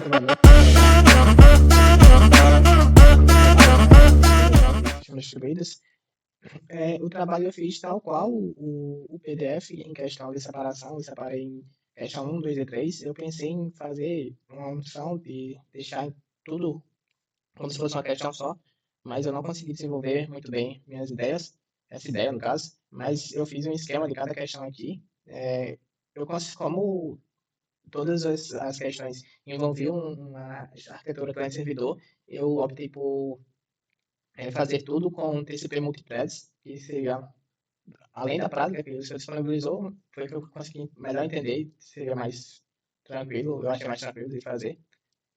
trabalhou distribuídas. O trabalho eu fiz tal qual o PDF em questão de separação, eu separei em questão 1, 2 e 3. Eu pensei em fazer uma opção de deixar tudo como se fosse uma questão só, mas eu não consegui desenvolver muito bem minhas ideias, essa ideia no caso, mas eu fiz um esquema de cada questão aqui. Eu consigo, como todas as questões envolviam uma arquitetura cliente-servidor, eu optei por fazer tudo com TCP multithreads, que seria, além da prática que o senhor disponibilizou, foi o que eu consegui melhor entender, seria mais tranquilo, eu achei mais tranquilo de fazer.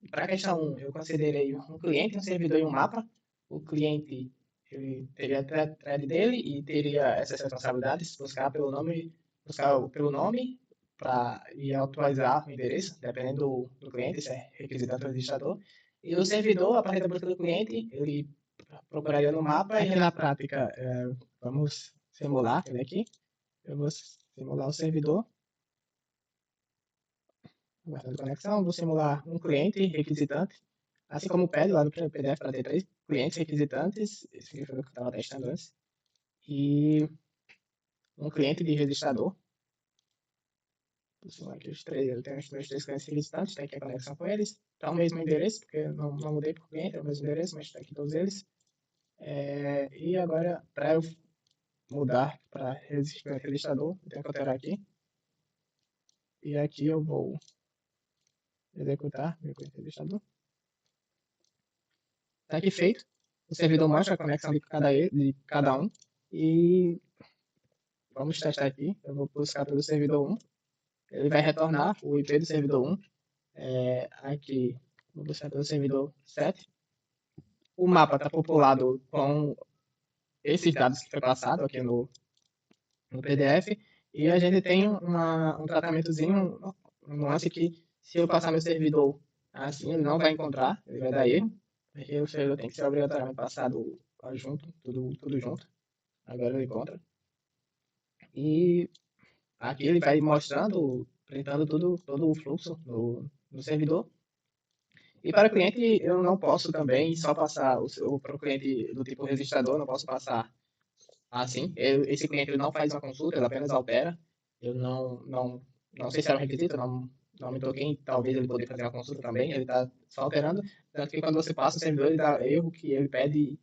Para a questão 1, eu considerei um cliente, um servidor e um mapa. O cliente ele teria a thread dele e teria essas responsabilidades, buscar pelo nome e atualizar o endereço, dependendo do cliente, se é requisitante ou registrador. E o servidor, a partir da busca do cliente, ele procuraria no mapa e na prática, vamos simular ele aqui. Eu vou simular o servidor. Guardando conexão, vou simular um cliente requisitante, assim como pede lá no PDF para ter 3 clientes requisitantes, esse foi o que eu estava testando antes, e um cliente de registrador. Vou simular aqui os 3, ele tem os meus 3 clientes requisitantes, tem aqui a conexão com eles, está o mesmo endereço, porque eu não mudei por cliente, é o mesmo endereço, mas está aqui todos eles. E agora, para eu mudar para registrador, eu tenho que alterar aqui, e aqui eu vou executar meu cliente registrador. Está aqui feito. O servidor mostra a conexão de cada um. E vamos testar aqui. Eu vou buscar pelo servidor 1. Ele vai retornar o IP do servidor 1. Aqui, vou buscar pelo servidor 7. O mapa está populado com esses dados que foi passado aqui no PDF. E a gente tem um tratamentozinho, um nuance que se eu passar meu servidor assim, ele não vai encontrar, ele vai dar erro. Porque o servidor tem que ser obrigatoriamente passado junto, tudo junto. Agora ele encontra. E aqui ele vai mostrando, printando todo o fluxo no servidor. E para o cliente, eu não posso também só passar para o cliente do tipo registrador, não posso passar assim. Esse cliente ele não faz uma consulta, ele apenas altera. Eu não sei se era um requisito, não me toquei, talvez ele poderia fazer uma consulta também, ele está só alterando. Tanto que quando você passa o servidor, ele dá erro que ele pede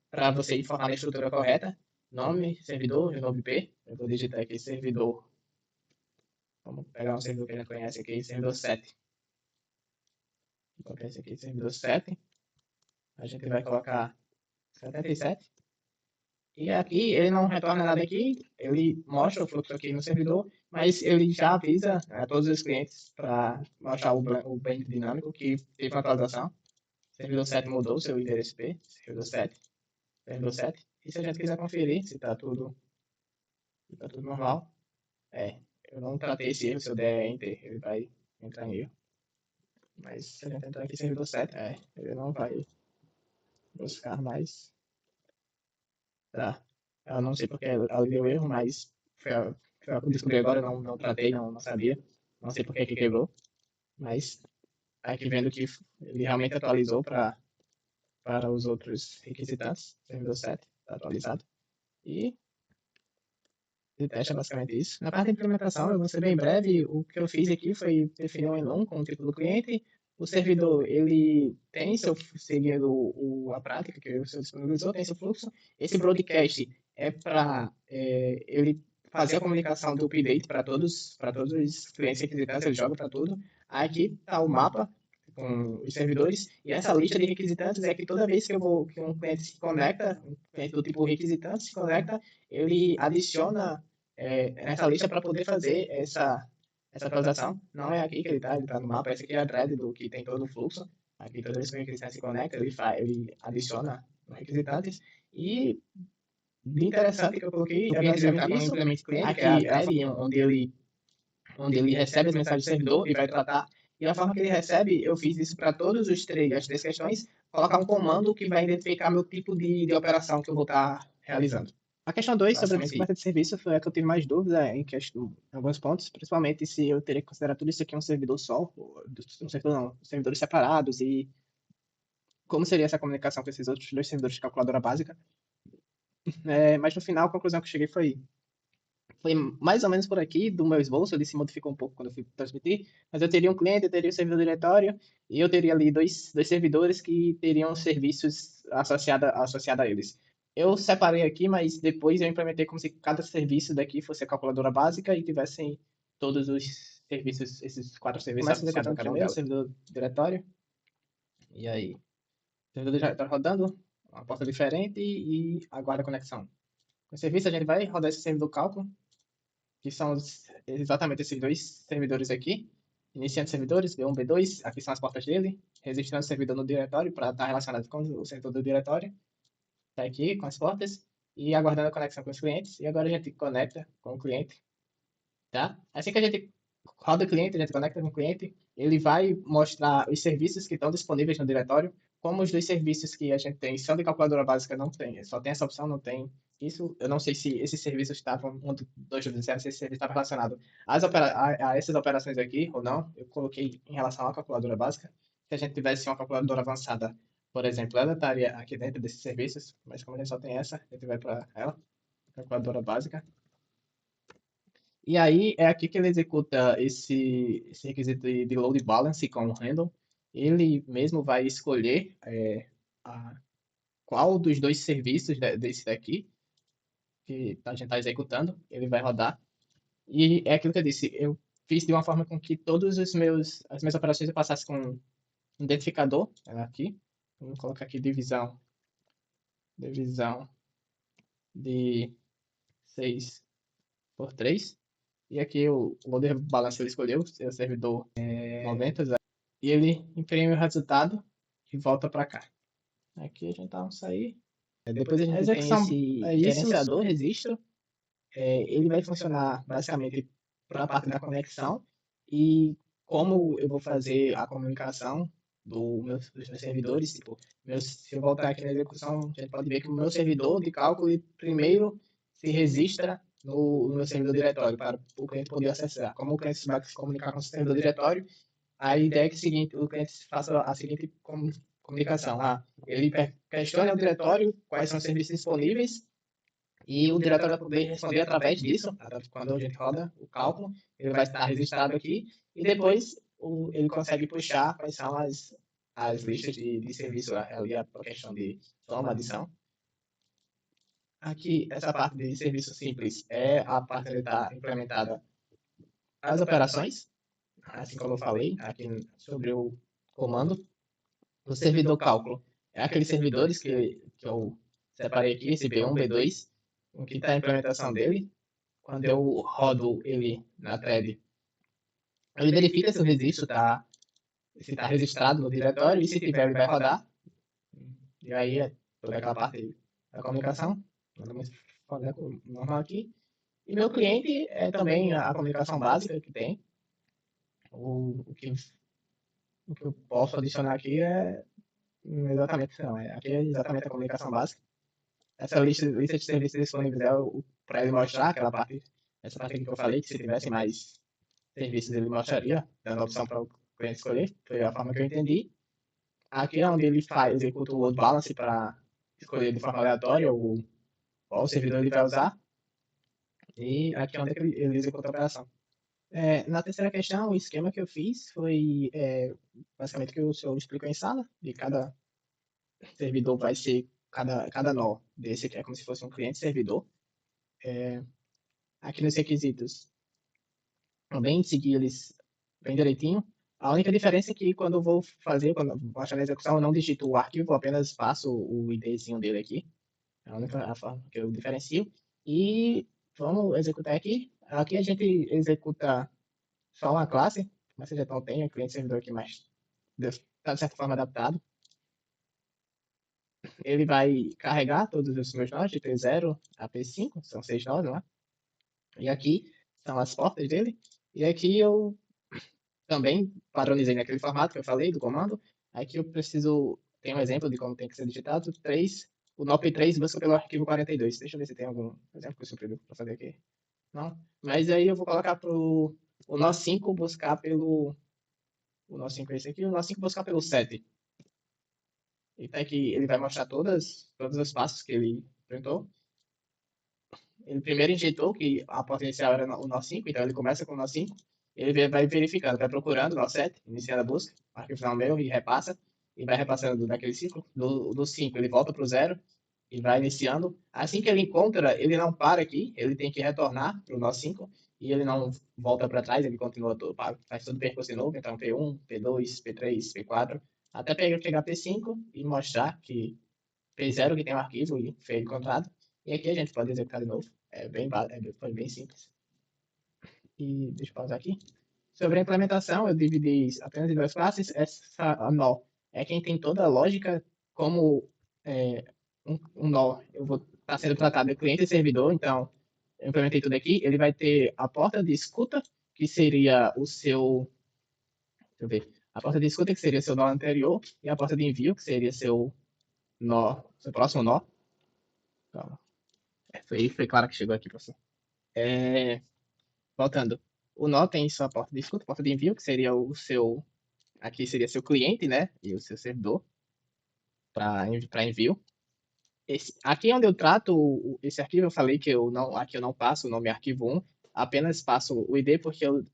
para você informar a estrutura correta. Nome, servidor, novo IP. Eu vou digitar aqui servidor. Vamos pegar um servidor que a gente conhece aqui, servidor 7. Vou colocar esse aqui, servidor 7. A gente vai colocar 77. E aqui ele não retorna nada aqui, ele mostra o fluxo aqui no servidor, mas ele já avisa a todos os clientes para mostrar o blend dinâmico que teve uma atualização. O servidor 7 mudou seu endereço IP, servidor 7. Servidor 7. E se a gente quiser conferir se está tudo normal, eu não tratei esse erro, se eu der Enter, ele vai entrar em erro. Mas se a gente entrar aqui em servidor 7, ele não vai buscar mais. Tá. Eu não sei porque ela deu erro, mas foi a que eu descobri agora, eu não tratei, não sabia. Não sei porque que quebrou. Mas aqui vendo que ele realmente atualizou para os outros requisitantes. Servidor 7 está atualizado. E de teste é basicamente isso. Na parte de implementação, eu vou ser bem breve. O que eu fiz aqui foi definir um enum com o tipo do cliente. O servidor, ele tem seguindo a prática que o senhor disponibilizou, tem seu fluxo. Esse broadcast é para ele fazer a comunicação do update para todos os clientes requisitantes, ele joga para tudo. Aqui está o mapa com os servidores, e essa lista de requisitantes é que toda vez que um cliente se conecta, um cliente do tipo requisitante se conecta, ele adiciona nessa lista para poder fazer essa atualização. Não é aqui que ele está no mapa, essa aqui é a thread do que tem todo o fluxo. Aqui toda vez que o requisitante se conecta, ele adiciona requisitantes. E de interessante que eu coloquei é basicamente isso, aqui é a thread onde ele recebe as mensagens do servidor e vai tratar. E a forma que ele recebe, eu fiz isso para as três questões, colocar um comando que vai identificar meu tipo de operação que eu vou estar realizando. A questão 2 sobre a Basicamente descoberta de serviço foi a que eu tive mais dúvida em alguns pontos, principalmente se eu teria que considerar tudo isso aqui um servidor só, ou um servidor não, servidores separados, e como seria essa comunicação com esses outros dois servidores de calculadora básica. Mas no final, a conclusão que eu cheguei foi mais ou menos por aqui do meu esboço, ele se modificou um pouco quando eu fui transmitir, mas eu teria um cliente, eu teria o servidor diretório, e eu teria ali dois servidores que teriam serviços associados a eles. Eu separei aqui, mas depois eu implementei como se cada serviço daqui fosse a calculadora básica e tivessem todos os serviços, esses 4 serviços associados a cada um deles. Servidor diretório, e aí, servidor diretório rodando, uma porta diferente e aguarda a conexão. Com o serviço a gente vai rodar esse servidor cálculo, que são exatamente esses dois servidores aqui. Iniciando servidores, B1, B2, aqui são as portas dele. Registrando o servidor no diretório para estar relacionado com o servidor do diretório. Está aqui com as portas. E aguardando a conexão com os clientes. E agora a gente conecta com o cliente. Tá? Assim que a gente roda o cliente, a gente conecta com o cliente, ele vai mostrar os serviços que estão disponíveis no diretório. Como os dois serviços que a gente tem são de calculadora básica, não tem, só tem essa opção, não tem isso. Eu não sei se esses serviços estavam, um dois do zero, se esse serviço estava relacionado a essas operações aqui ou não. Eu coloquei em relação à calculadora básica. Se a gente tivesse uma calculadora avançada, por exemplo, ela estaria aqui dentro desses serviços, mas como a gente só tem essa, a gente vai para ela, calculadora básica. E aí é aqui que ele executa esse requisito de load balance com o handle. Ele mesmo vai escolher a, qual dos dois serviços desse daqui que a gente está executando, ele vai rodar. E é aquilo que eu disse, eu fiz de uma forma com que as minhas operações eu passasse com um identificador, aqui. Vamos colocar aqui divisão de 6 por 3. E aqui o loader balance ele escolheu, o servidor 90, e ele imprime o resultado e volta para cá. Aqui a gente dá um sair. Depois a gente tem esse gerenciador registro. Ele vai funcionar basicamente para a parte da conexão e como eu vou fazer a comunicação dos meus servidores. Tipo, se eu voltar aqui na execução, a gente pode ver que o meu servidor de cálculo primeiro se registra no meu servidor diretório para o cliente poder acessar. Como o cliente vai se comunicar com o servidor diretório, a ideia é que o cliente faça a seguinte comunicação. Ele questiona o diretório quais são os serviços disponíveis e o diretório vai poder responder através disso. Quando a gente roda o cálculo, ele vai estar registrado aqui e depois ele consegue puxar quais são as listas de serviço ali, a questão de soma, adição. Aqui, essa parte de serviço simples é a parte que está implementada as operações, assim como eu falei aqui sobre o comando. O servidor cálculo é aqueles servidores que eu separei aqui, esse B1, B2, o que está a implementação dele. Quando eu rodo ele na thread, ele verifica se o registro se está registrado no diretório e se tiver ele vai rodar. E aí é toda aquela parte da comunicação, normal aqui. E meu cliente é também a comunicação básica que tem. O que eu posso adicionar aqui é exatamente não. Aqui é exatamente a comunicação básica. Essa lista de serviços disponíveis é para ele mostrar aquela parte, essa parte aqui que eu falei, que se tivesse mais serviços ele mostraria, dando a opção para o cliente escolher. Foi a forma que eu entendi. Aqui é onde ele executa o load balance para escolher de forma aleatória qual servidor ele vai usar. E aqui é onde ele executa a operação. Na terceira questão, o esquema que eu fiz foi basicamente o que o senhor explicou em sala, de cada servidor vai ser, cada nó desse aqui é como se fosse um cliente-servidor. Aqui nos requisitos, também seguir eles bem direitinho. A única diferença é que quando eu vou fazer, quando eu vou achar a execução, eu não digito o arquivo, eu apenas passo o IDzinho dele aqui. É a única forma que eu diferencio. E vamos executar aqui. Aqui a gente executa só uma classe, mas você já não tem o cliente servidor aqui, mas está de certa forma adaptado. Ele vai carregar todos os meus nós de P0 a P5, são 6 nós, não é? E aqui são as portas dele. E aqui eu também padronizei naquele formato que eu falei do comando. Aqui eu preciso, tem um exemplo de como tem que ser digitado, 3 o NOP3 busca pelo arquivo 42. Deixa eu ver se tem algum exemplo que eu supri para fazer aqui. Não? Mas aí eu vou colocar pro o nó5 buscar pelo. O nó5 é esse aqui, o nó5 buscar pelo 7. E tá aqui, ele vai mostrar todos os passos que ele implementou. Ele primeiro injetou que a porta inicial era o nó5, então ele começa com o nó5. Ele vai verificando, vai procurando o nó7, iniciando a busca, arquivo final meu e repassa. E vai repassando daquele ciclo. Do 5 ele volta para o 0 e vai iniciando. Assim que ele encontra, ele não para aqui, ele tem que retornar para o nó5 e ele não volta para trás, ele continua todo, faz todo o percurso de novo, então P1, P2, P3, P4, até pegar P5 e mostrar que P0 que tem o arquivo e foi encontrado. E aqui a gente pode executar de novo. Foi bem simples. E deixa eu pausar aqui. Sobre a implementação, eu dividi apenas em duas classes. Essa a nó é quem tem toda a lógica, como é, um nó eu vou estar sendo tratado de cliente e servidor, então eu implementei tudo aqui. Ele vai ter a porta de escuta, que seria o seu. Deixa eu ver. A porta de escuta, que seria seu nó anterior, e a porta de envio, que seria seu nó, seu próximo nó. Calma. Foi claro que chegou aqui, professor. É, voltando. O nó tem sua porta de escuta, porta de envio, que seria o seu. Aqui seria seu cliente, né? E o seu servidor para envio. Aqui é onde eu trato esse arquivo, eu falei que aqui eu não passo o nome arquivo 1, apenas passo o ID porque eu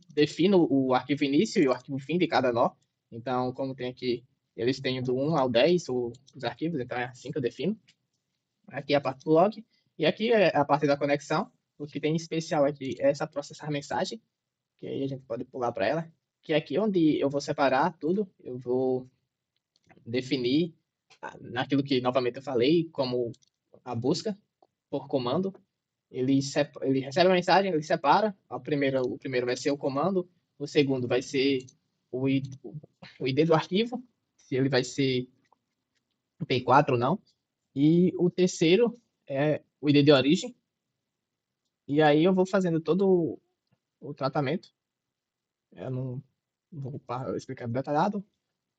defino o arquivo início e o arquivo fim de cada nó. Então, como tem aqui, eles têm do 1 ao 10 os arquivos, então é assim que eu defino. Aqui é a parte do log. E aqui é a parte da conexão. O que tem em especial aqui é essa processar mensagem, que aí a gente pode pular para ela. Que é aqui onde eu vou separar tudo. Eu vou definir naquilo que novamente eu falei, como a busca por comando. Ele recebe a mensagem, ele separa. O primeiro vai ser o comando, o segundo vai ser o ID do arquivo, se ele vai ser P4 ou não. E o terceiro é o ID de origem. E aí eu vou fazendo todo o tratamento. Eu não vou explicar detalhado,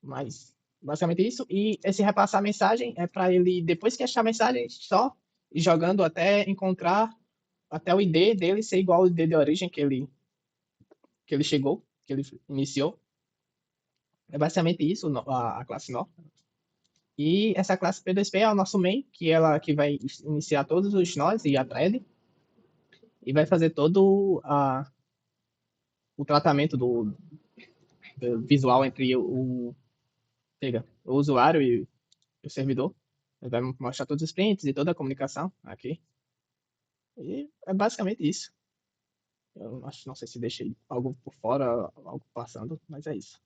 mas basicamente isso. E esse repassar a mensagem é para ele, depois que achar a mensagem, só ir jogando até encontrar, até o ID dele ser igual ao ID de origem que ele chegou, que ele iniciou. É basicamente isso, a classe nó. E essa classe P2P é o nosso main, que vai iniciar todos os nós e a thread, e vai fazer todo o tratamento do visual entre o usuário e o servidor. Ele vai mostrar todos os prints e toda a comunicação aqui. E é basicamente isso. Eu não sei se deixei algo por fora, algo passando, mas é isso.